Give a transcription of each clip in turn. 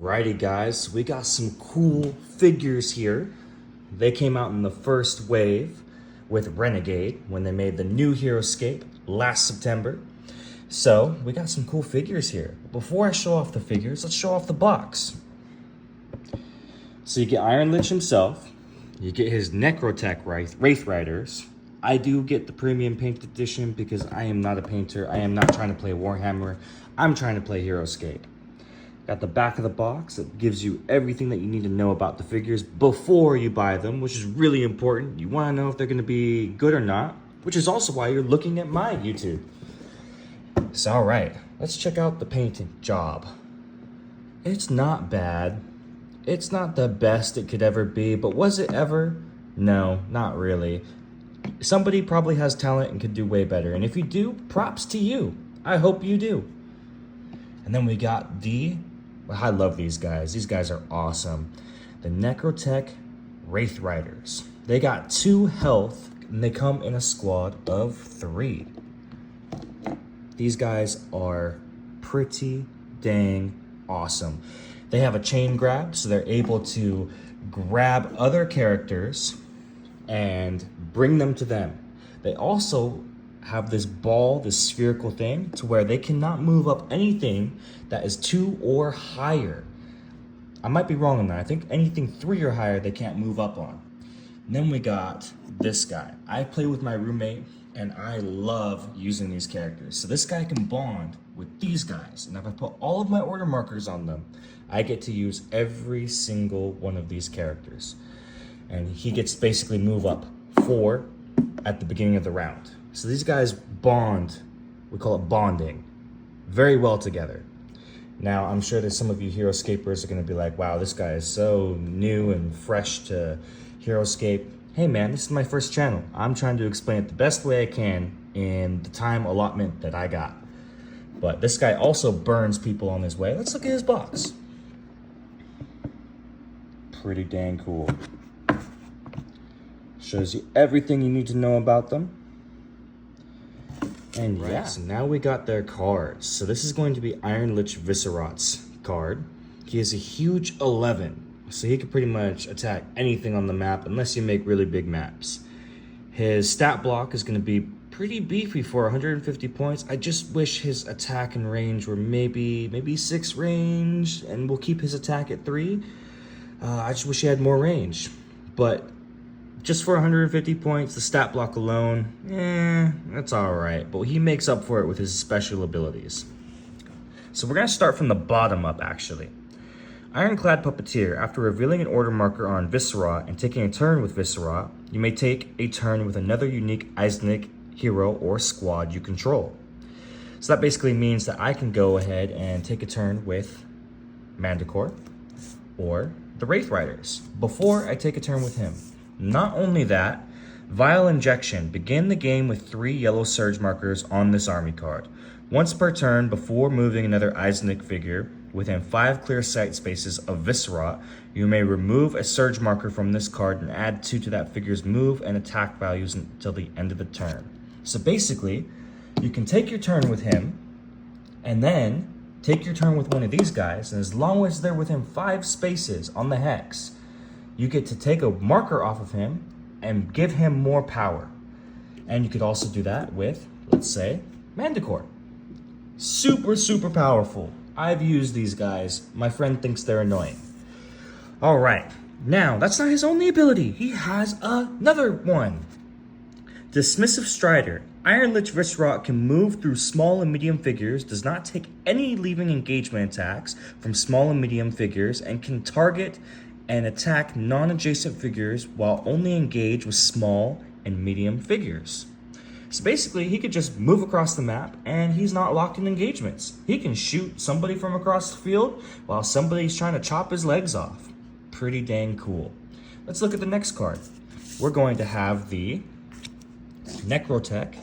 Righty guys, we got some cool figures here. They came out in the first wave with Renegade when they made the new Heroescape last September. So we got some cool figures here. Before I show off the figures, let's show off the box. So you get Iron Lich himself, you get his Necrotech Wraith Riders. I do get the premium painted edition because I am not a painter. I am not trying to play Warhammer. I'm trying to play Heroescape. Got the back of the box that gives you everything that you need to know about the figures before you buy them, which is really important. You want to know if they're going to be good or not, which is also why you're looking at my YouTube. So, all right, let's check out the painting job. It's not bad. It's not the best it could ever be, but was it ever? No, not really. Somebody probably has talent and could do way better, and if you do, props to you. I hope you do. And then we got I love these guys. These guys are awesome. The Necrotech Wraith Riders. They got 2 health, and they come in a squad of 3. These guys are pretty dang awesome. They have a chain grab, so they're able to grab other characters and bring them to them. They also have this ball, this spherical thing, to where they cannot move up anything that is 2 or higher. I might be wrong on that. I think anything 3 or higher they can't move up on. And then we got this guy. I play with my roommate and I love using these characters. So this guy can bond with these guys. And if I put all of my order markers on them, I get to use every single one of these characters. And he gets to basically move up 4 at the beginning of the round. So these guys bond, we call it bonding, very well together. Now, I'm sure that some of you Heroescapers are going to be like, wow, this guy is so new and fresh to Heroescape. Hey man, this is my first channel. I'm trying to explain it the best way I can in the time allotment that I got. But this guy also burns people on his way. Let's look at his box. Pretty dang cool. Shows you everything you need to know about them. And yeah, so now we got their cards. So this is going to be Iron Lich Viscerat's card. He has a huge 11, so he can pretty much attack anything on the map unless you make really big maps. His stat block is going to be pretty beefy for 150 points. I just wish his attack and range were maybe 6 range, and we'll keep his attack at 3. I just wish he had more range, but just for 150 points, the stat block alone, that's alright. But he makes up for it with his special abilities. So we're going to start from the bottom up, actually. Ironclad Puppeteer. After revealing an order marker on Viscerat and taking a turn with Viscerat, you may take a turn with another unique Eisenek hero or squad you control. So that basically means that I can go ahead and take a turn with Manticore or the Wraith Riders before I take a turn with him. Not only that, Vial Injection. Begin the game with 3 yellow surge markers on this army card. Once per turn, before moving another Eisenek figure within 5 clear sight spaces of Viscerat, you may remove a surge marker from this card and add 2 to that figure's move and attack values until the end of the turn. So basically, you can take your turn with him, and then take your turn with one of these guys, and as long as they're within 5 spaces on the hex, you get to take a marker off of him and give him more power. And you could also do that with, let's say, Manticore. Super powerful. I've used these guys. My friend thinks they're annoying. All right, now that's not his only ability. He has another one. Dismissive Strider. Iron Lich Viscerat can move through small and medium figures, does not take any leaving engagement attacks from small and medium figures, and can target and attack non-adjacent figures while only engage with small and medium figures. So basically, he could just move across the map and he's not locked in engagements. He can shoot somebody from across the field while somebody's trying to chop his legs off. Pretty dang cool. Let's look at the next card. We're going to have the Necrotech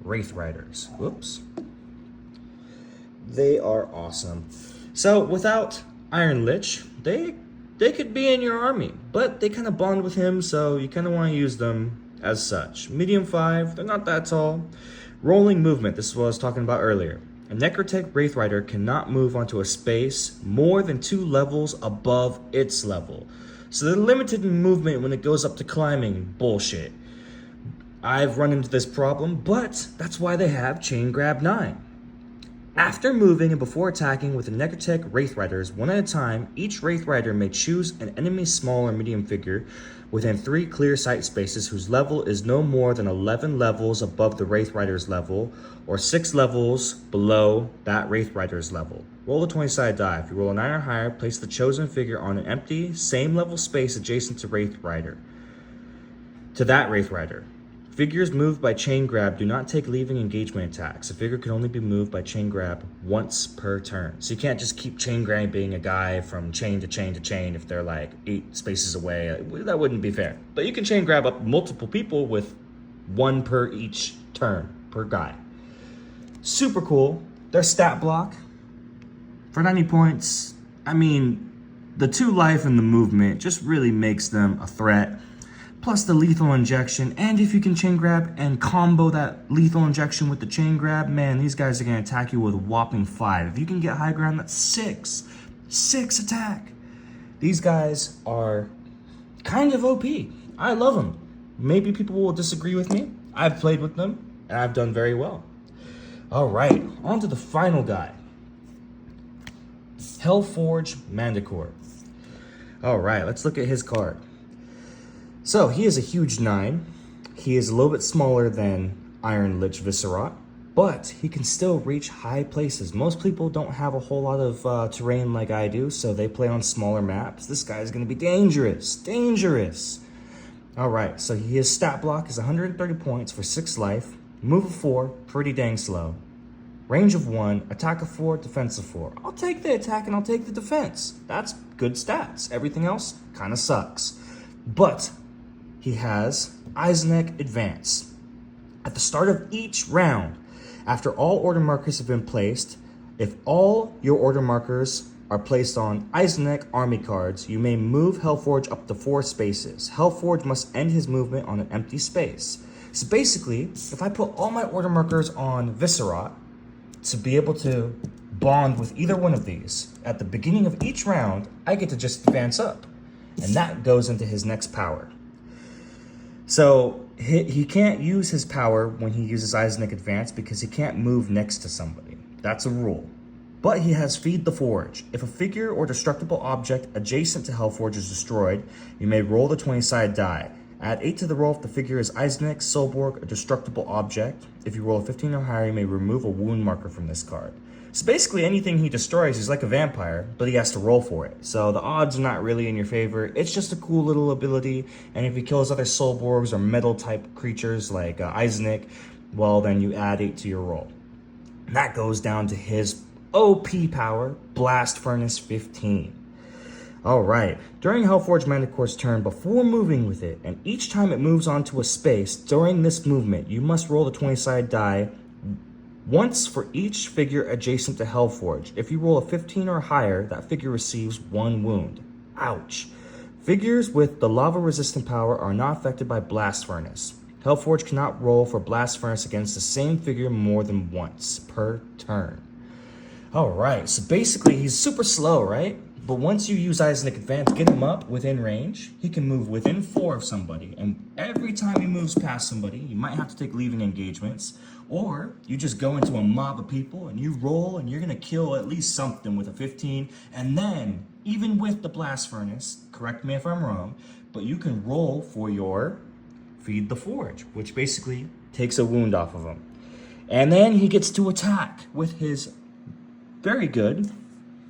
Wraith Riders. Whoops. They are awesome. So without Iron Lich, they could be in your army, but they kind of bond with him, so you kind of want to use them as such. Medium 5, they're not that tall. Rolling movement, this is what I was talking about earlier. A Necrotech Wraith Rider cannot move onto a space more than 2 levels above its level. So they're limited in movement when it goes up to climbing. Bullshit. I've run into this problem, but that's why they have Chain Grab 9. After moving and before attacking with the Necrotech Wraith Riders, one at a time, each Wraith Rider may choose an enemy small or medium figure within 3 clear sight spaces whose level is no more than 11 levels above the Wraith Rider's level, or 6 levels below that Wraith Rider's level. Roll a 20-sided die. If you roll a 9 or higher, place the chosen figure on an empty, same level space adjacent to that Wraith Rider. Figures moved by chain grab do not take leaving engagement attacks. A figure can only be moved by chain grab once per turn. So you can't just keep chain grabbing a guy from chain to chain to chain if they're like 8 spaces away. That wouldn't be fair. But you can chain grab up multiple people with 1 per each turn per guy. Super cool. Their stat block for 90 points. I mean, the 2 life and the movement just really makes them a threat. Plus the lethal injection, and if you can chain grab and combo that lethal injection with the chain grab, man, these guys are gonna attack you with a whopping 5. If you can get high ground, that's 6. 6 attack. These guys are kind of OP. I love them. Maybe people will disagree with me. I've played with them, and I've done very well. All right, on to the final guy. Hellforge Manticore. All right, let's look at his card. So he is a huge 9. He is a little bit smaller than Iron Lich Viscerat, but he can still reach high places. Most people don't have a whole lot of terrain like I do, so they play on smaller maps. This guy is going to be dangerous. Dangerous. All right, so his stat block is 130 points for 6 life, move of 4, pretty dang slow. Range of 1, attack of 4, defense of 4. I'll take the attack and I'll take the defense. That's good stats. Everything else kind of sucks. But he has Eisenek Advance. At the start of each round, after all order markers have been placed, if all your order markers are placed on Eisenek army cards, you may move Hellforge up to 4 spaces. Hellforge must end his movement on an empty space. So basically, if I put all my order markers on Viscerat to be able to bond with either one of these, at the beginning of each round, I get to just advance up. And that goes into his next power. So he can't use his power when he uses Eisenek Advance because he can't move next to somebody. That's a rule. But he has Feed the Forge. If a figure or destructible object adjacent to Hellforge is destroyed, you may roll the 20-sided die. Add 8 to the roll if the figure is Eisenek, Soulborg, a destructible object. If you roll a 15 or higher, you may remove a wound marker from this card. So basically anything he destroys is like a vampire, but he has to roll for it. So the odds are not really in your favor. It's just a cool little ability, and if he kills other Soulborgs or metal-type creatures like Eisenek, well, then you add 8 to your roll. And that goes down to his OP power, Blast Furnace 15. Alright, during Hellforge Manticore's turn, before moving with it, and each time it moves onto a space, during this movement, you must roll the 20-sided die once for each figure adjacent to Hellforge. If you roll a 15 or higher, that figure receives 1 wound. Ouch. Figures with the lava-resistant power are not affected by Blast Furnace. Hellforge cannot roll for Blast Furnace against the same figure more than once per turn. Alright, so basically he's super slow, right? But once you use Eisenek Advance, get him up within range, he can move within 4 of somebody. And every time he moves past somebody, you might have to take leaving engagements. Or you just go into a mob of people and you roll and you're going to kill at least something with a 15. And then, even with the Blast Furnace, correct me if I'm wrong, but you can roll for your Feed the Forge, which basically takes a wound off of him. And then he gets to attack with his very good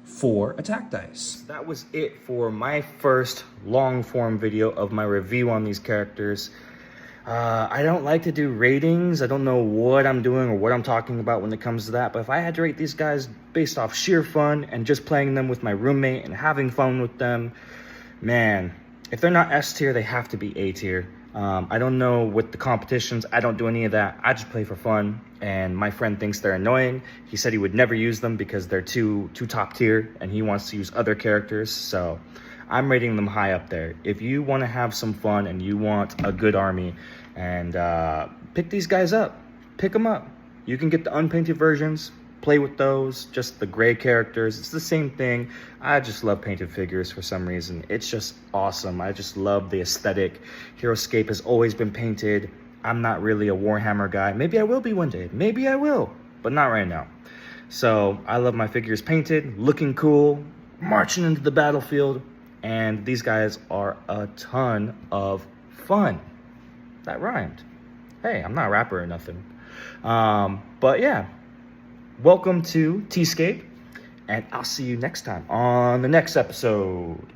4 attack dice. That was it for my first long form video of my review on these characters. I don't like to do ratings. I don't know what I'm doing or what I'm talking about when it comes to that, but if I had to rate these guys based off sheer fun and just playing them with my roommate and having fun with them, man, if they're not S tier, they have to be A tier. I don't know with the competitions. I don't do any of that. I just play for fun, and my friend thinks they're annoying. He said he would never use them because they're too top tier, and he wants to use other characters, so I'm rating them high up there. If you want to have some fun and you want a good army, and pick these guys up. Pick them up. You can get the unpainted versions. play with those, just the gray characters. It's the same thing. I just love painted figures for some reason. It's just awesome. I just love the aesthetic. Heroescape has always been painted. I'm not really a Warhammer guy. Maybe I will be one day. Maybe I will, but not right now. So I love my figures painted, looking cool, marching into the battlefield, and these guys are a ton of fun. That rhymed. Hey, I'm not a rapper or nothing. But yeah, welcome to T-Scape, and I'll see you next time on the next episode.